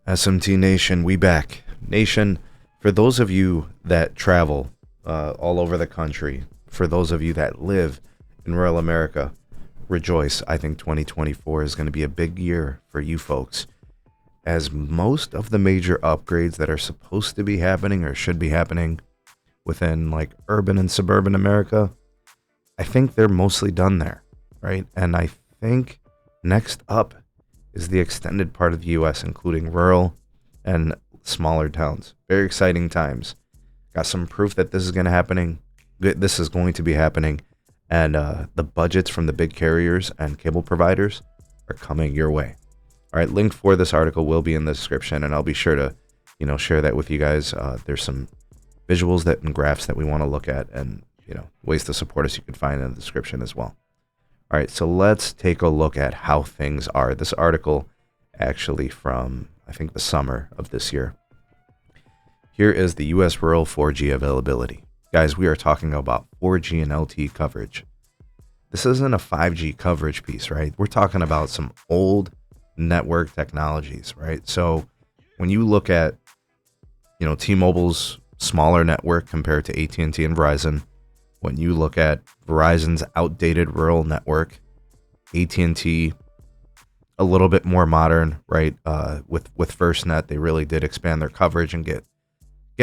SMT Nation, we back. Nation, for those of you that travel all over the country, for those of you that live in rural America, rejoice. I think 2024 is going to be a big year for you folks, as most of the major upgrades that are supposed to be happening or should be happening within like urban and suburban America, I think they're mostly done there, right? And I think next up is the extended part of the U.S., including rural and smaller towns. Very exciting times. Got some proof that this is going to be happening, and the budgets from the big carriers and cable providers are coming your way. All right, link for this article will be in the description, and I'll be sure to, share that with you guys. There's some visuals and graphs that we want to look at, and ways to support us you can find in the description as well. All right, so let's take a look at how things are. This article actually from, I think, the summer of this year. Here is the U.S. rural 4G availability. Guys, we are talking about 4G and LTE coverage. This isn't a 5G coverage piece, right? We're talking about some old network technologies, right? So when you look at, T-Mobile's smaller network compared to AT&T and Verizon, when you look at Verizon's outdated rural network, AT&T a little bit more modern, right? With FirstNet, they really did expand their coverage and get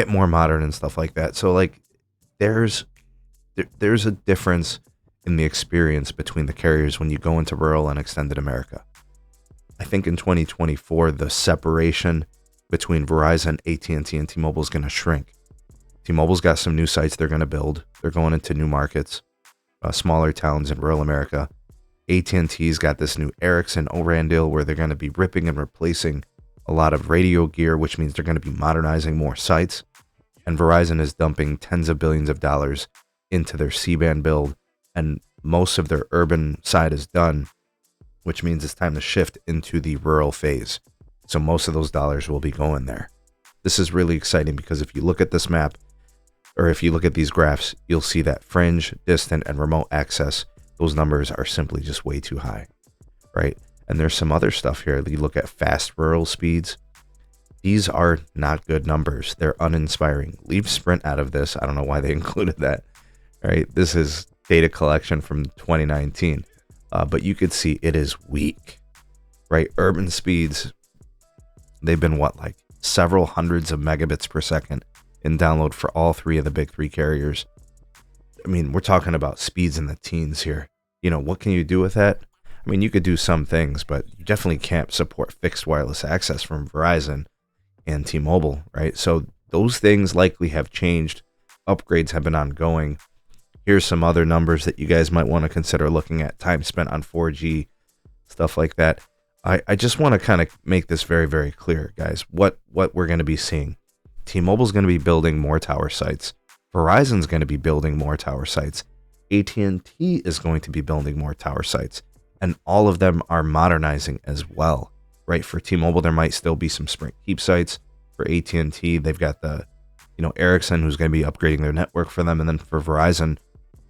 more modern and stuff like that. So like there's a difference in the experience between the carriers when you go into rural and extended America. I think in 2024 the separation between Verizon, AT&T, and T-Mobile is going to shrink. T-Mobile's got some new sites they're going to build. They're going into new markets, smaller towns in rural America. AT&T's got this new Ericsson O-RAN deal where they're going to be ripping and replacing a lot of radio gear, which means they're going to be modernizing more sites. And Verizon is dumping tens of billions of dollars into their C-band build, and most of their urban side is done, which means it's time to shift into the rural phase. So most of those dollars will be going there. This is really exciting because if you look at this map, or if you look at these graphs, you'll see that fringe, distant, and remote access, those numbers are simply just way too high, right? And there's some other stuff here. You look at fast rural speeds. These are not good numbers. They're uninspiring. Leave Sprint out of this. I don't know why they included that, right? This is data collection from 2019, but you could see it is weak, right? Urban speeds, they've been like several hundreds of megabits per second in download for all three of the big three carriers. I mean, we're talking about speeds in the teens here. What can you do with that? I mean, you could do some things, but you definitely can't support fixed wireless access from Verizon and T-Mobile, right? So those things likely have changed. Upgrades have been ongoing. Here's some other numbers that you guys might want to consider looking at. Time spent on 4G, stuff like that. I just want to kind of make this very, very clear, guys, what we're going to be seeing. T-Mobile's going to be building more tower sites. Verizon's going to be building more tower sites. AT&T is going to be building more tower sites. And all of them are modernizing as well, right? For T-Mobile, there might still be some Sprint keep sites. For AT&T, they've got the, Ericsson, who's going to be upgrading their network for them. And then for Verizon,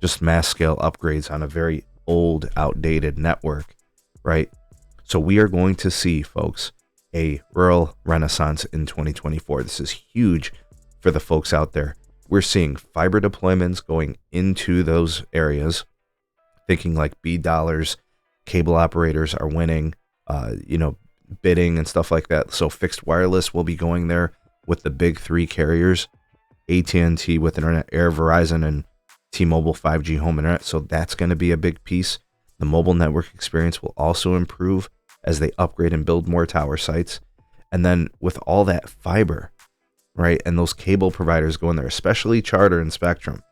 just mass scale upgrades on a very old, outdated network, right? So we are going to see, folks, a rural renaissance in 2024. This is huge for the folks out there. We're seeing fiber deployments going into those areas, thinking like B dollars, cable operators are winning, bidding and stuff like that. So fixed wireless will be going there with the big three carriers, AT&T with Internet Air, Verizon, and T-Mobile 5G home internet. So that's going to be a big piece. The mobile network experience will also improve as they upgrade and build more tower sites. And then with all that fiber, right, and those cable providers going there, especially Charter and Spectrum.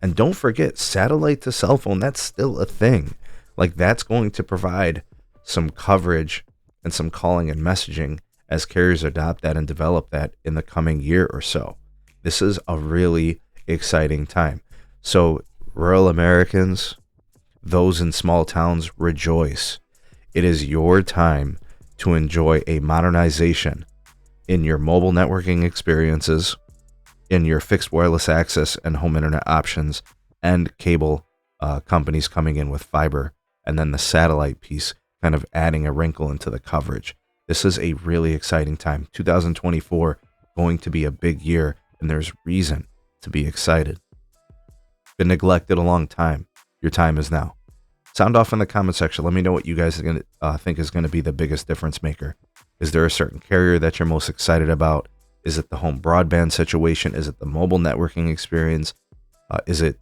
And don't forget, satellite to cell phone, that's still a thing. Like, that's going to provide some coverage and some calling and messaging as carriers adopt that and develop that in the coming year or so. This is a really exciting time. So rural Americans, those in small towns, rejoice. It is your time to enjoy a modernization in your mobile networking experiences, in your fixed wireless access and home internet options, and cable companies coming in with fiber, and then the satellite piece kind of adding a wrinkle into the coverage. This is a really exciting time. 2024 going to be a big year, and there's reason to be excited. Been neglected a long time. Your time is now. Sound off in the comment section. Let me know what you guys are gonna think is going to be the biggest difference maker. Is there a certain carrier that you're most excited about? Is it the home broadband situation? Is it the mobile networking experience? Is it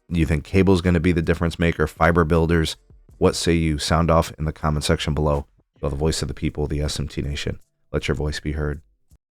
you think cable is going to be the difference maker? Fiber builders? What say you? Sound off in the comment section below. You're the voice of the people, the SMT Nation. Let your voice be heard.